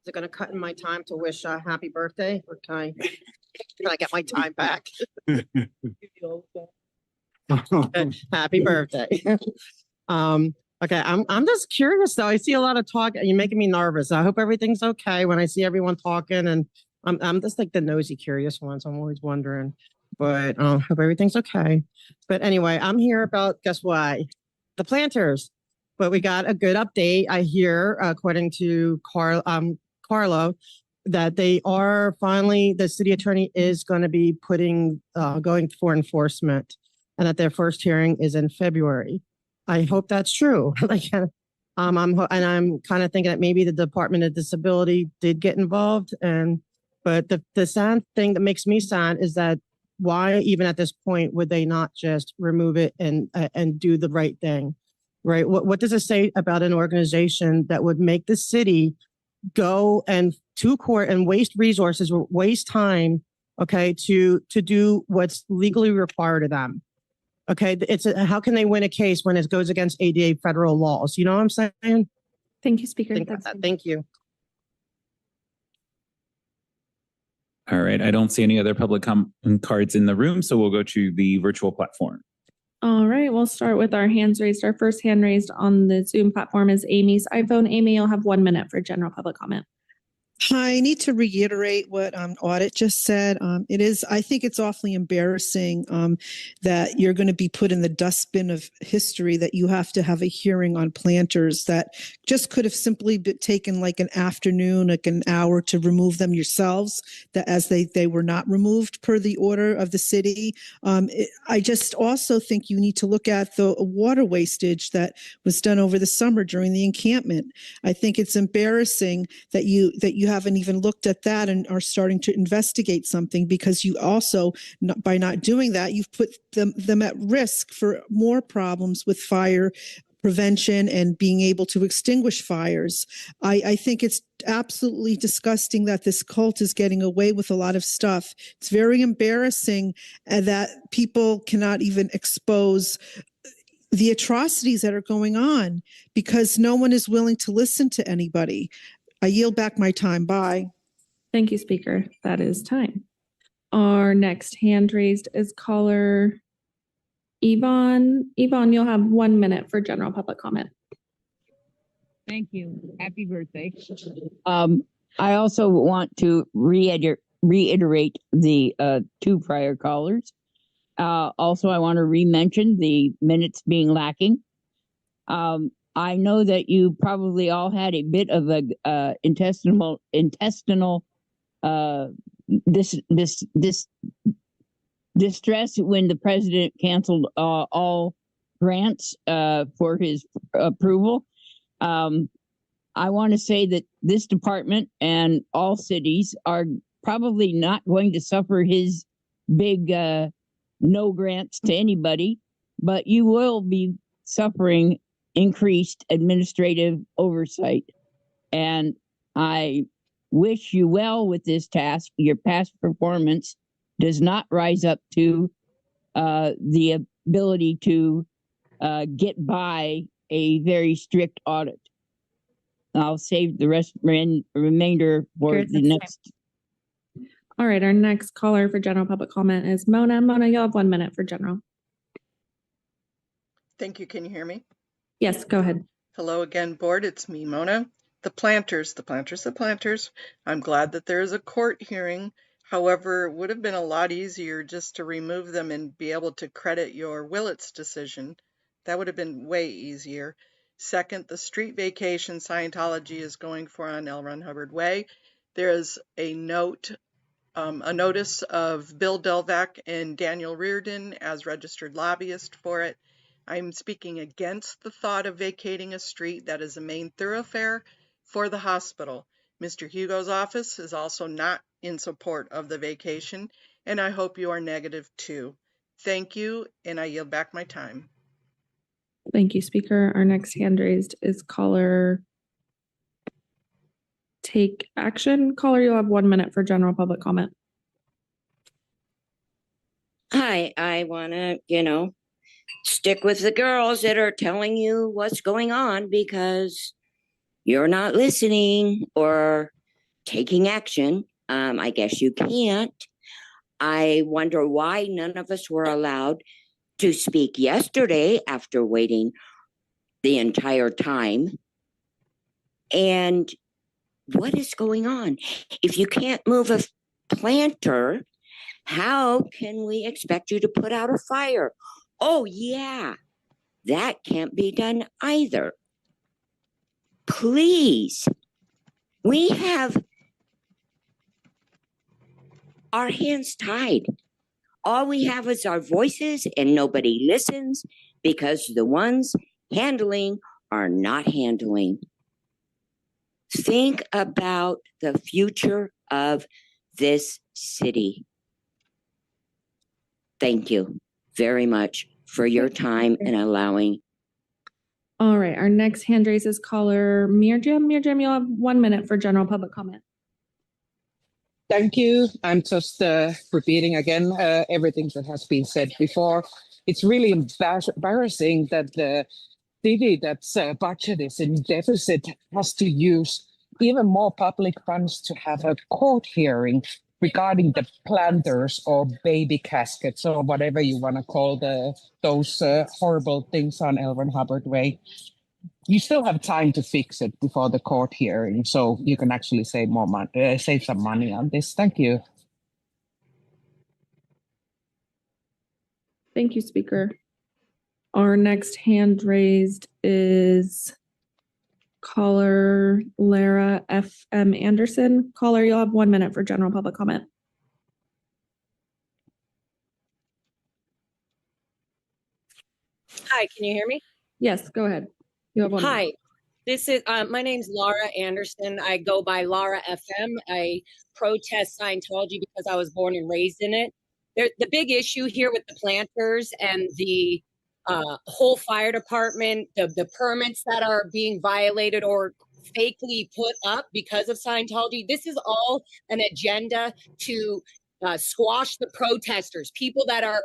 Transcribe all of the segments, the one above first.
Is it going to cut in my time to wish happy birthday, or can I get my time back? Happy birthday. Okay, I'm just curious though. I see a lot of talk. You're making me nervous. I hope everything's okay when I see everyone talking, and I'm just like the nosy, curious one. So I'm always wondering, but hope everything's okay. But anyway, I'm here about, guess what? The planters. But we got a good update. I hear, according to Carlo, that they are finally, the city attorney is going to be going for enforcement, and that their first hearing is in February. I hope that's true. I'm kind of thinking that maybe the Department of Disability did get involved, but the sad thing that makes me sad is that why even at this point would they not just remove it and do the right thing, right? What does it say about an organization that would make the city go and to court and waste resources, waste time, okay, to do what's legally required of them? Okay, how can they win a case when it goes against ADA federal laws? You know what I'm saying? Thank you, Speaker. Thank you. All right, I don't see any other public cards in the room, so we'll go to the virtual platform. All right, we'll start with our hands raised. Our first hand raised on the Zoom platform is Amy's iPhone. Amy, you'll have 1 minute for general public comment. I need to reiterate what Audit just said. I think it's awfully embarrassing that you're going to be put in the dustbin of history, that you have to have a hearing on planters that just could have simply been taken like an afternoon, like an hour to remove them yourselves, that as they were not removed per the order of the city. I just also think you need to look at the water wastage that was done over the summer during the encampment. I think it's embarrassing that you haven't even looked at that and are starting to investigate something, because you also, by not doing that, you've put them at risk for more problems with fire prevention and being able to extinguish fires. I think it's absolutely disgusting that this cult is getting away with a lot of stuff. It's very embarrassing that people cannot even expose the atrocities that are going on because no one is willing to listen to anybody. I yield back my time. Bye. Thank you, Speaker. That is time. Our next hand raised is caller Yvonne. Yvonne, you'll have 1 minute for general public comment. Thank you. Happy birthday. I also want to reiterate the two prior callers. Also, I want to re-mention the minutes being lacking. I know that you probably all had a bit of a intestinal distress when the president canceled all grants for his approval. I want to say that this department and all cities are probably not going to suffer his big no grants to anybody, but you will be suffering increased administrative oversight. And I wish you well with this task. Your past performance does not rise up to the ability to get by a very strict audit. I'll save the remainder for the next. All right, our next caller for general public comment is Mona. Mona, you'll have 1 minute for general. Thank you. Can you hear me? Yes, go ahead. Hello again, board. It's me, Mona. The planters. I'm glad that there is a court hearing. However, it would have been a lot easier just to remove them and be able to credit your Willits decision. That would have been way easier. Second, the street vacation Scientology is going for on L. Ron Hubbard Way. There is a notice of Bill Delvac and Daniel Reardon as registered lobbyist for it. I'm speaking against the thought of vacating a street that is a main thoroughfare for the hospital. Mr. Hugo's office is also not in support of the vacation, and I hope you are negative too. Thank you, and I yield back my time. Thank you, Speaker. Our next hand raised is caller Take Action. Caller, you'll have 1 minute for general public comment. Hi, I want to, stick with the girls that are telling you what's going on because you're not listening or taking action. I guess you can't. I wonder why none of us were allowed to speak yesterday after waiting the entire time. And what is going on? If you can't move a planter, how can we expect you to put out a fire? Oh, yeah, that can't be done either. Please, we have our hands tied. All we have is our voices, and nobody listens because the ones handling are not handling. Think about the future of this city. Thank you very much for your time and allowing. All right, our next hand raise is caller Mirjam. Mirjam, you'll have 1 minute for general public comment. Thank you. I'm just repeating again everything that has been said before. It's really embarrassing that the city that's budget is in deficit has to use even more public funds to have a court hearing regarding the planters or baby caskets or whatever you want to call those horrible things on Elvin Hubbard Way. You still have time to fix it before the court hearing, so you can actually save more money, save some money on this. Thank you. Thank you, Speaker. Our next hand raised is caller Lara F.M. Anderson. Caller, you'll have 1 minute for general public comment. Hi, can you hear me? Yes, go ahead. You have 1 minute. Hi, this is my name's Laura Anderson. I go by Laura FM. I protest Scientology because I was born and raised in it. The big issue here with the planters and the whole fire department, the permits that are being violated or fakely put up because of Scientology, this is all an agenda to squash the protesters, people that are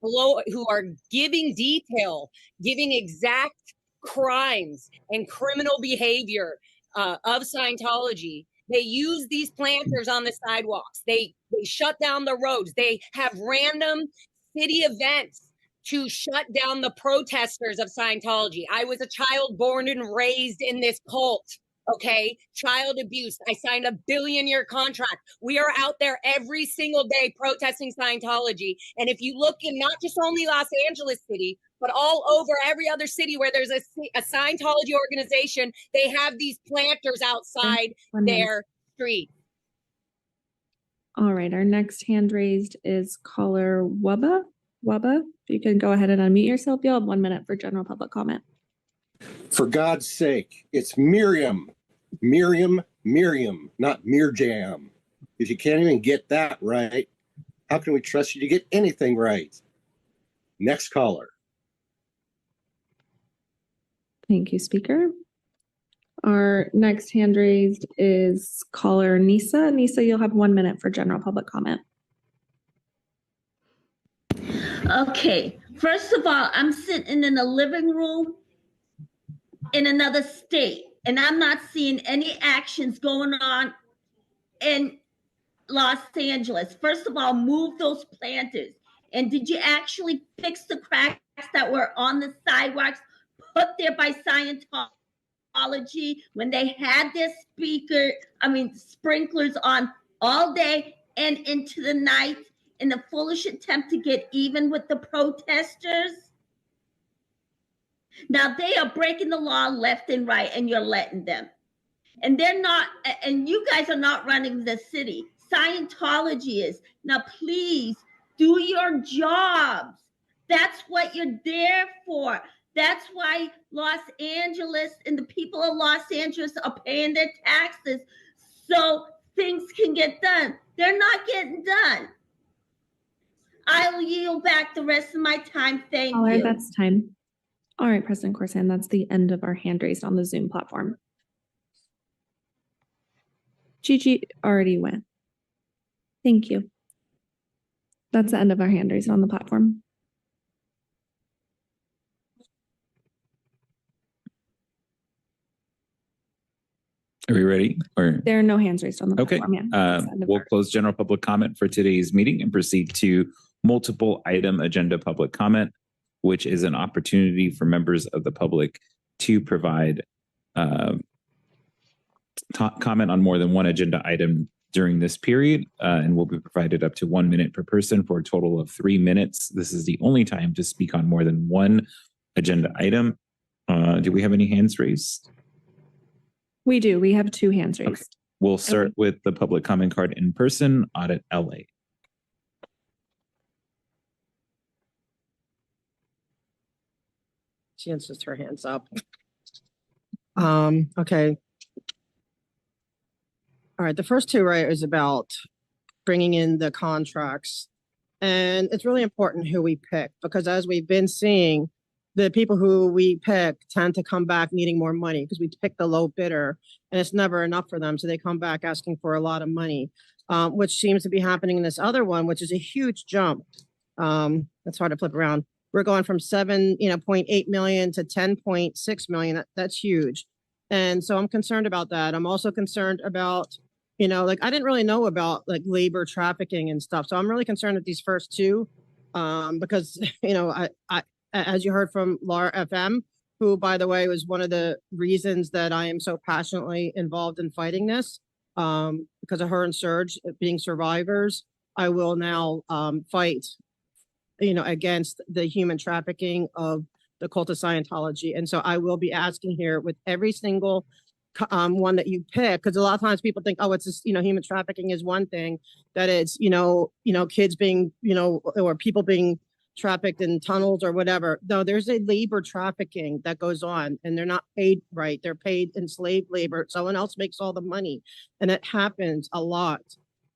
who are giving detail, giving exact crimes and criminal behavior of Scientology. They use these planters on the sidewalks. They shut down the roads. They have random city events to shut down the protesters of Scientology. I was a child born and raised in this cult. Okay, child abuse. I signed a billion-year contract. We are out there every single day protesting Scientology. And if you look in not just only Los Angeles City, but all over every other city where there's a Scientology organization, they have these planters outside their street. All right, our next hand raised is caller Wubba. Wubba, if you can go ahead and unmute yourself, you'll have 1 minute for general public comment. For God's sake, it's Miriam, not Mirjam. If you can't even get that right, how can we trust you to get anything right? Next caller. Thank you, Speaker. Our next hand raised is caller Nisa. Nisa, you'll have 1 minute for general public comment. Okay, first of all, I'm sitting in a living room in another state, and I'm not seeing any actions going on in Los Angeles. First of all, move those planters. And did you actually fix the cracks that were on the sidewalks put there by Scientology when they had their sprinklers on all day and into the night in a foolish attempt to get even with the protesters? Now they are breaking the law left and right, and you're letting them. And they're not, and you guys are not running the city. Scientology is. Now please do your jobs. That's what you're there for. That's why Los Angeles and the people of Los Angeles are paying their taxes so things can get done. They're not getting done. I'll yield back the rest of my time. Thank you. That's time. All right, President Corsan, that's the end of our hand raised on the Zoom platform. Gigi already went. Thank you. That's the end of our hand raised on the platform. Are we ready? Or There are no hands raised on the okay, platform. Yeah. It's end of we'll our- close general public comment for today's meeting and proceed to multiple item agenda public comment, which is an opportunity for members of the public to provide comment on more than one agenda item during this period, and will be provided up to 1 minute per person for a total of 3 minutes. This is the only time to speak on more than one agenda item. Do we have any hands raised? We do. We have 2 hands raised. Okay. We'll start with the public comment card in person, Audit LA. She has just her hands up. Okay. All right, the first 2, right, is about bringing in the contracts. And it's really important who we pick, because as we've been seeing, the people who we pick tend to come back needing more money because we pick the low bidder and it's never enough for them. So they come back asking for a lot of money, which seems to be happening in this other one, which is a huge jump. That's hard to flip around. We're going from 7.8 million to 10.6 million. That's huge. And so I'm concerned about that. I'm also concerned about, like, I didn't really know about like labor trafficking and stuff. So I'm really concerned with these first 2, because, I as you heard from Laura FM, who, by the way, was one of the reasons that I am so passionately involved in fighting this, because of her and Serge being survivors, I will now fight, against the human trafficking of the cult of Scientology. And so I will be asking here with every single one that you pick, because a lot of times people think, oh, it's just, human trafficking is one thing, that it's, kids being, or people being trafficked in tunnels or whatever. No, there's a labor trafficking that goes on, and they're not paid right. They're paid in slave labor. Someone else makes all the money, and it happens a lot.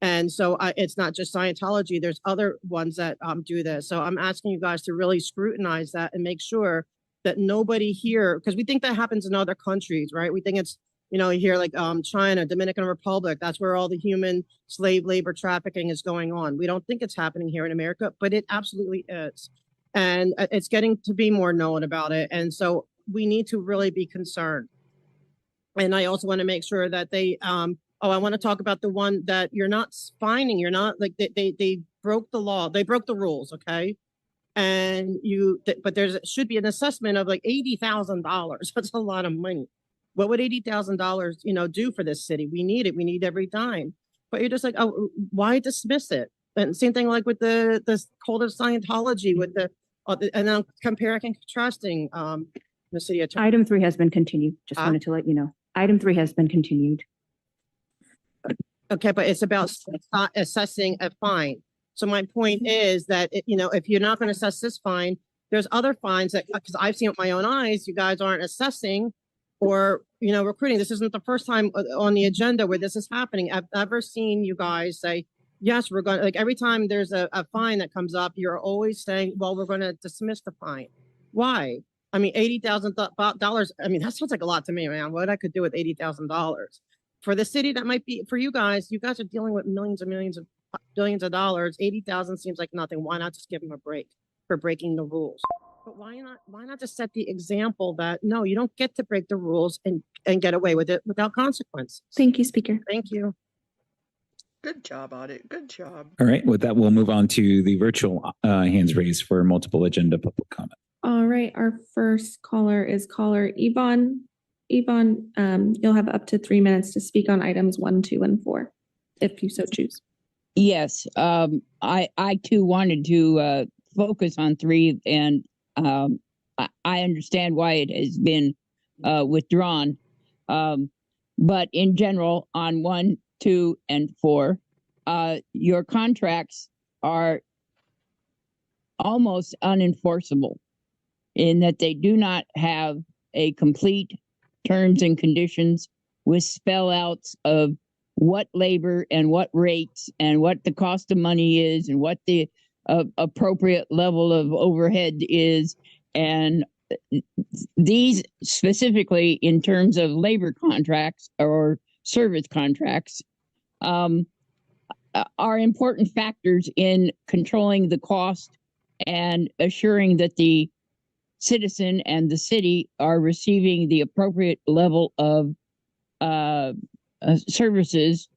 And so it's not just Scientology. There's other ones that do this. So I'm asking you guys to really scrutinize that and make sure that nobody here, because we think that happens in other countries, right? We think it's, here like China, Dominican Republic, that's where all the human slave labor trafficking is going on. We don't think it's happening here in America, but it absolutely is. And it's getting to be more known about it. And so we need to really be concerned. And I also want to make sure that they, I want to talk about the one that you're not fining. You're not like, they broke the law. They broke the rules. Okay. And but should be an assessment of like $80,000. That's a lot of money. What would $80,000, do for this city? We need it. We need every dime. But you're just like, oh, why dismiss it? And same thing like with the cult of Scientology, with and then comparing and contrasting the city attorney. Item 3 has been continued. Just wanted to let you know. Item 3 has been continued. Okay, but it's about assessing a fine. So my point is that, if you're not going to assess this fine, there's other fines that, because I've seen with my own eyes, you guys aren't assessing or, recruiting. This isn't the first time on the agenda where this is happening. I've never seen you guys say, yes, we're going to, like every time there's a fine that comes up, you're always saying, well, we're going to dismiss the fine. Why? I mean, $80,000. I mean, that sounds like a lot to me, man. What I could do with $80,000 for the city, that might be for you guys. You guys are dealing with millions and millions of billions of dollars. 80,000 seems like nothing. Why not just give them a break for breaking the rules? But why not just set the example that no, you don't get to break the rules and get away with it without consequence. Thank you, Speaker. Thank you. Good job, Audit. Good job. All right. With that, we'll move on to the virtual hands raised for multiple agenda public comment. All right. Our first caller is caller Yvonne. Yvonne, you'll have up to 3 minutes to speak on items 1, 2, and 4, if you so choose. Yes, I too wanted to focus on 3, and I understand why it has been withdrawn. But in general, on 1, 2, and 4, your contracts are almost unenforceable in that they do not have a complete terms and conditions with spell outs of what labor and what rates and what the cost of money is and what the appropriate level of overhead is. And these specifically in terms of labor contracts or service contracts are important factors in controlling the cost and assuring that the citizen and the city are receiving the appropriate level of services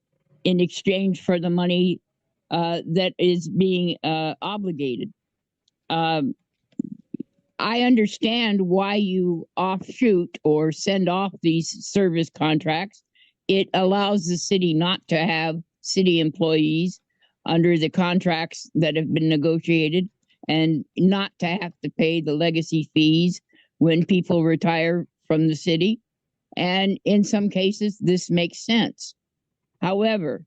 in exchange for the money that is being obligated. I understand why you offshoot or send off these service contracts. It allows the city not to have city employees under the contracts that have been negotiated and not to have to pay the legacy fees when people retire from the city. And in some cases, this makes sense. However,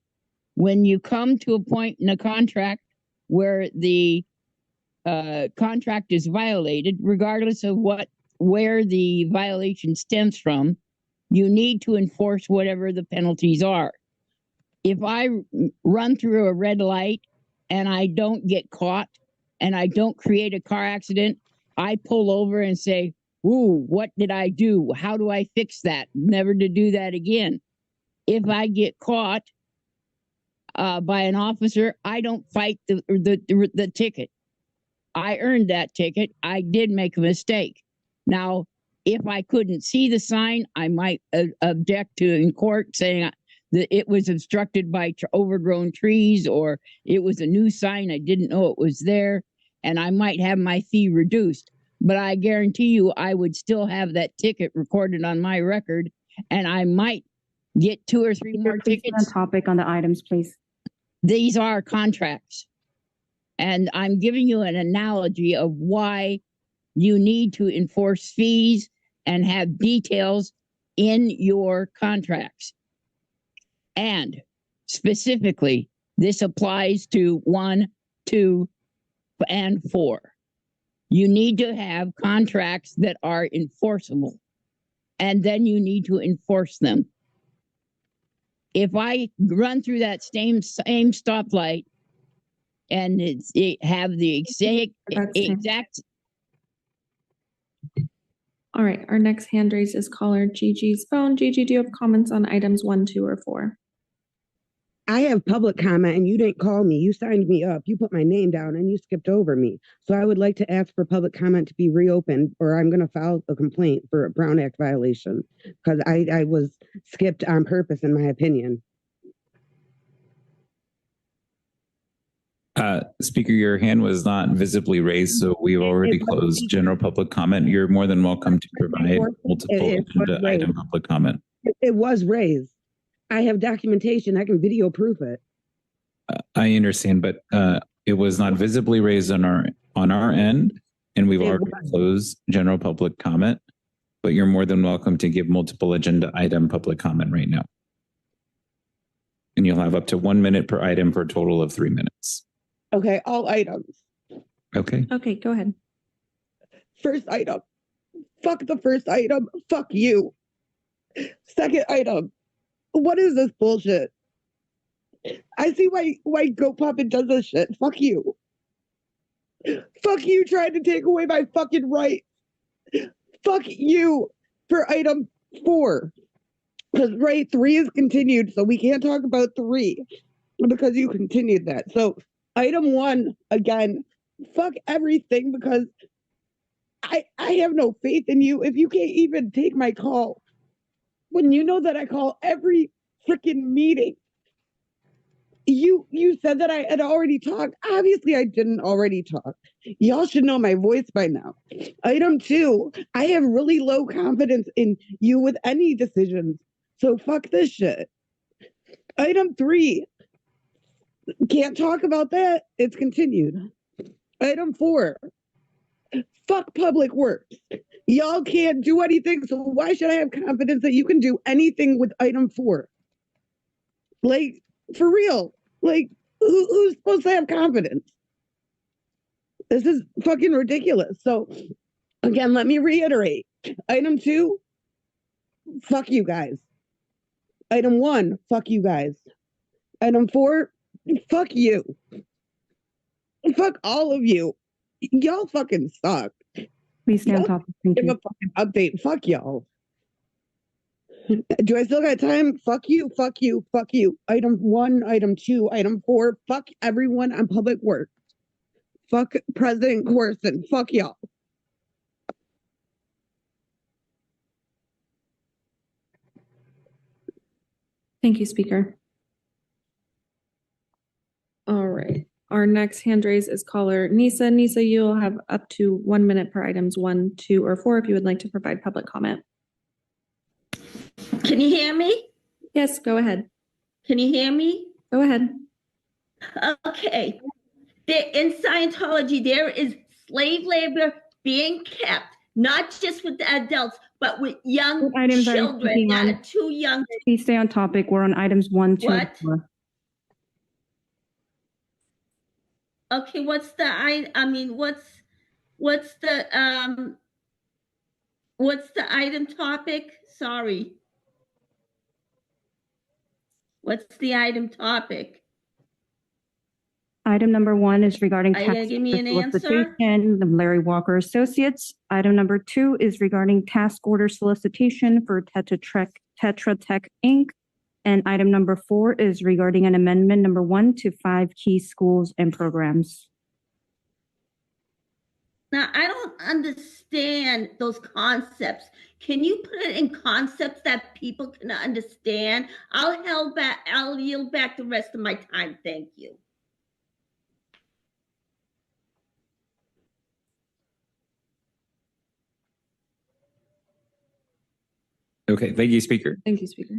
when you come to a point in a contract where the contract is violated, regardless of where the violation stems from, you need to enforce whatever the penalties are. If I run through a red light and I don't get caught and I don't create a car accident, I pull over and say, "Ooh, what did I do? How do I fix that? Never to do that again." If I get caught by an officer, I don't fight the ticket. I earned that ticket. I did make a mistake. Now, if I couldn't see the sign, I might object to in court saying that it was obstructed by overgrown trees, or it was a new sign. I didn't know it was there, and I might have my fee reduced. But I guarantee you, I would still have that ticket recorded on my record, and I might get 2 or 3 more Please stay on tickets. topic on the items, please. These are contracts. And I'm giving you an analogy of why you need to enforce fees and have details in your contracts. And specifically, this applies to 1, 2, and 4. You need to have contracts that are enforceable, and then you need to enforce them. If I run through that same stoplight and it have the exact. All right, our next hand raise is caller Gigi's phone. Gigi, do you have comments on items 1, 2, or 4? I have public comment and you didn't call me. You signed me up. You put my name down and you skipped over me. So I would like to ask for public comment to be reopened, or I'm going to file a complaint for a Brown Act violation because I was skipped on purpose, in my opinion. Speaker, your hand was not visibly raised, so we've already closed general public comment. You're more than welcome to provide multiple agenda item public comment. It was raised. I have documentation. I can video proof it. I understand, but it was not visibly raised on our end, and we've already closed general public comment. But you're more than welcome to give multiple agenda item public comment right now, and you'll have up to 1 minute per item for a total of 3 minutes. Okay, all items. Okay. Okay, go ahead. First item. Fuck the first item. Fuck you. Second item. What is this bullshit? I see why Goat Puppet does this shit. Fuck you. Fuck you trying to take away my fucking right. Fuck you for item 4. Because right, 3 is continued, so we can't talk about 3 because you continued that. So item 1, again, fuck everything because I have no faith in you if you can't even take my call. When you know that I call every freaking meeting. You said that I had already talked. Obviously, I didn't already talk. Y'all should know my voice by now. Item 2, I have really low confidence in you with any decisions. So fuck this shit. Item 3, can't talk about that. It's continued. Item 4, fuck public works. Y'all can't do anything, so why should I have confidence that you can do anything with item 4? Like, for real. Like, who's supposed to have confidence? This is fucking ridiculous. So, again, let me reiterate. Item 2, fuck you guys. Item 1, fuck you guys. Item 4, fuck you. Fuck all of you. Y'all fucking suck. Please stay on topic. Thank Give you. a fucking update. Fuck y'all. Do I still got time? Fuck you, fuck you, fuck you. Item 1, item 2, item 4. Fuck everyone on public work. Fuck President Corson. Fuck y'all. Thank you, Speaker. All right. Our next hand raise is caller Nisa. Nisa, you'll have up to 1 minute per items 1, 2, or 4 if you would like to provide public comment. Can you hear me? Yes, go ahead. Can you hear me? Go ahead. Okay. In Scientology, there is slave labor being kept, not just with the adults, but with young What items are you children speaking that on? are too young. Please stay on topic. We're on items 1, 2, and What? 4. Okay, what's the what's the item topic? Sorry. What's the item topic? Item number 1 is regarding Are you gonna tax give me an answer? solicitation of Larry Walker Associates. Item number 2 is regarding task order solicitation for Tetra Tech Inc. And item number 4 is regarding an amendment number 1 to 5 key schools and programs. Now, I don't understand those concepts. Can you put it in concepts that people can understand? I'll yield back the rest of my time. Thank you. Okay, thank you, Speaker. Thank you, Speaker.